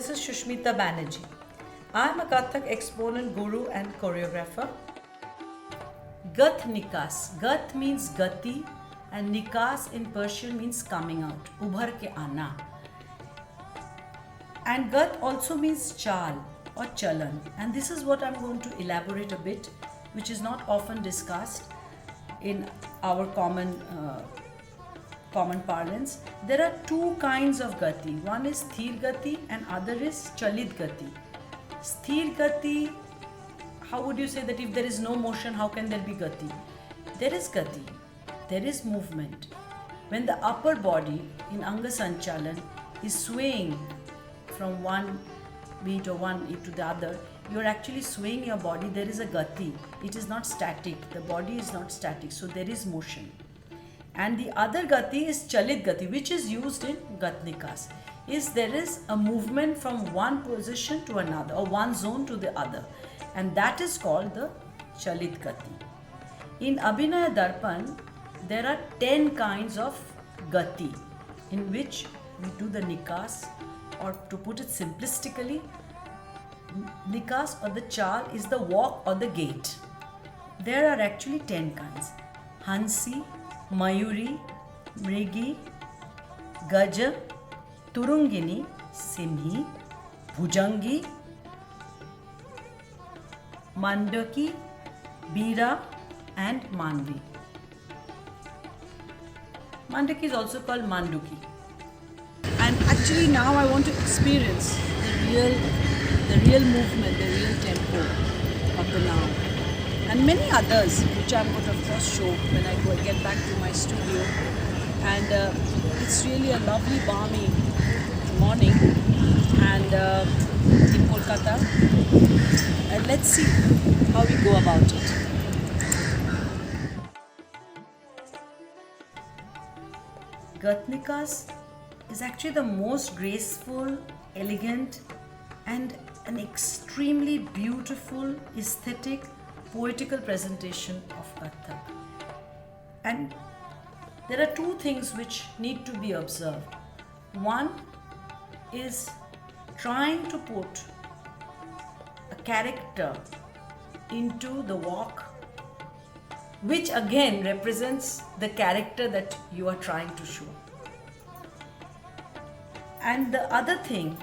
This is Shushmita Banerjee. I am a Kathak exponent, guru, and choreographer. Gath Nikas. Gath means gati, and Nikas in Persian means coming out. Ubhar ke ana. And Gath also means chal or chalan. And this is what I'm going to elaborate a bit, which is not often discussed in our common parlance. There are two kinds of gati. One is sthir gati and other is chalit gati. Sthir gati, how would you say that if there is no motion, how can there be gati? There is gati, there is movement. When the upper body in Anga Sanchalan is swaying from one beat or one beat to the other, you are actually swaying your body. There is a gati. It is not static. The body is not static. So there is motion. And the other gati is chalit gati, which is used in Gatnikas. There is a movement from one position to another or one zone to the other, and that is called the chalit gati. In Abhinaya Darpan, there are 10 kinds of gati in which we do the nikas, or to put it simplistically, nikas or the chal is the walk or the gait. There are actually 10 kinds: Hansi, Mayuri, Mrigi, Gaja, Turungini, Simhi, Bhujangi, Mandaki, Bira, and Manvi. Mandaki is also called Manduki. And actually now I want to experience the real movement, the real tempo of the now. And many others, which I'm going to of course show when I get back to my studio. And it's really a lovely, balmy morning and in Kolkata. And let's see how we go about it. Gatnikas is actually the most graceful, elegant, and an extremely beautiful, aesthetic, poetical presentation of Kathak. And there are two things which need to be observed. One is trying to put a character into the walk, which again represents the character that you are trying to show. And the other thing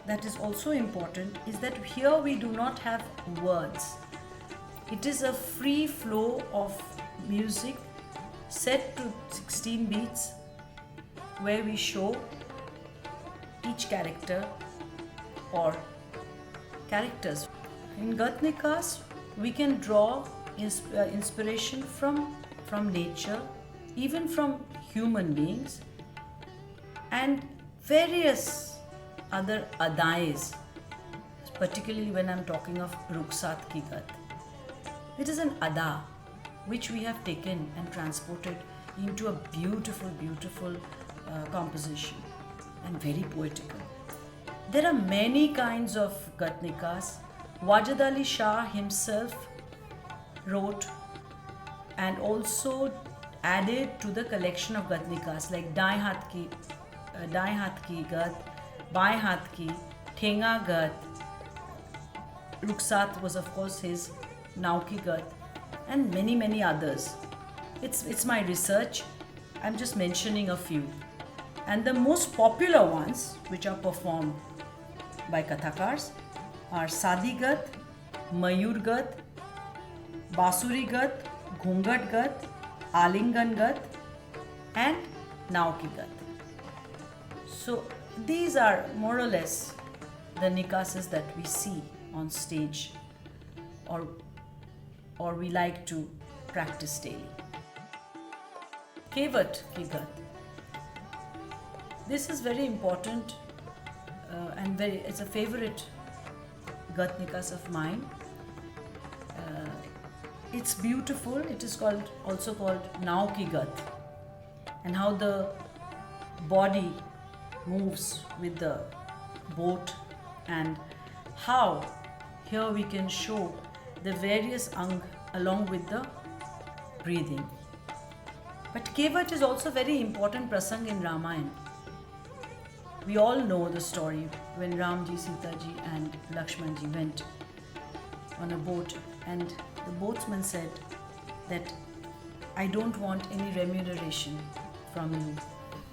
that is also important is that here we do not have words. It is a free flow of music set to 16 beats where we show each character or characters. In Gatnikas, we can draw inspiration from nature, even from human beings, and various other adais, particularly when I'm talking of Ruksat Ki Gat. It is an ada which we have taken and transported into a beautiful, beautiful composition and very poetical. There are many kinds of Gatnikas. Wajid Ali Shah himself wrote and also added to the collection of Gatnikas like Dai Hath Ki Gat, Bai Hath Ki, Thenga Gat. Ruksat was of course his Nauki Gat, and many, many others. It's my research. I'm just mentioning a few. And the most popular ones, which are performed by Kathakars, are Sadi Gat, Mayur Gat, Basuri Gat, Ghungat Gat, Alingan Gat, and Nauki Gat. So these are more or less the nikasas that we see on stage or we like to practice daily. Kevat Ki Gat. This is very important and it's a favorite Gatnikas of mine. It's beautiful. It is also called Nauki Gat, and how the body moves with the boat, and how here we can show the various ang along with the breathing. But Kevat is also very important prasang in Ramayana. We all know the story when Ramji, Sita ji and Lakshman ji went on a boat, and the boatsman said that I don't want any remuneration from you.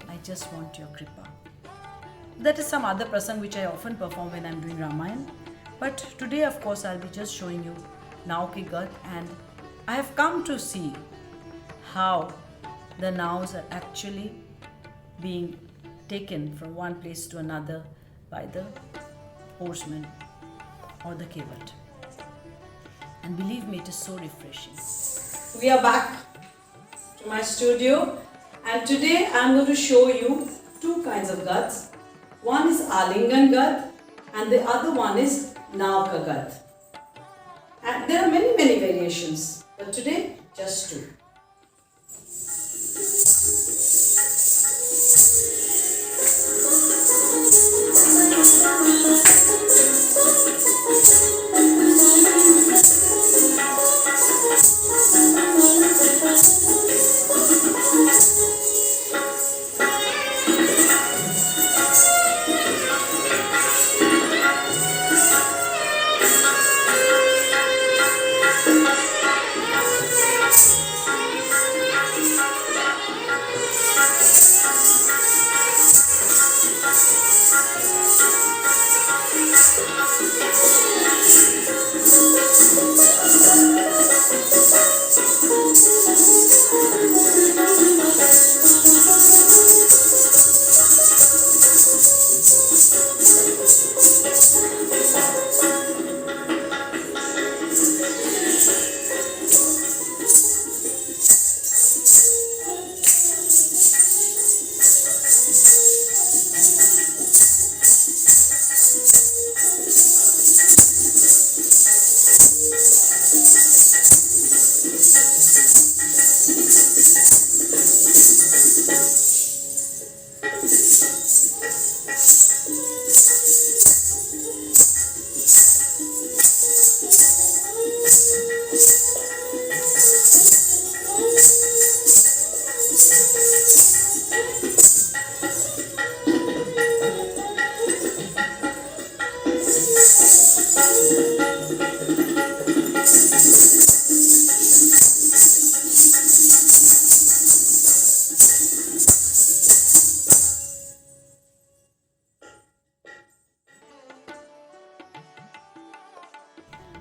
I just want your kripa. That is some other prasang which I often perform when I am doing Ramayana. But today, of course, I'll be just showing you Nao Ki Gad, and I have come to see how the naus are actually being taken from one place to another by the oarsmen or the kevat. And believe me, it is so refreshing. We are back to my studio, and today I am going to show you two kinds of gads. One is Alingan Gad and the other one is Nao Ka Gad. And there are many variations, but today just two.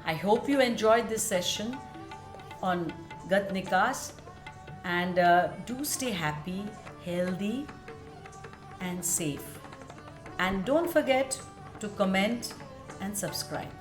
I hope you enjoyed this session on Gad Nikas, and do stay happy, healthy and safe. And don't forget to comment and subscribe.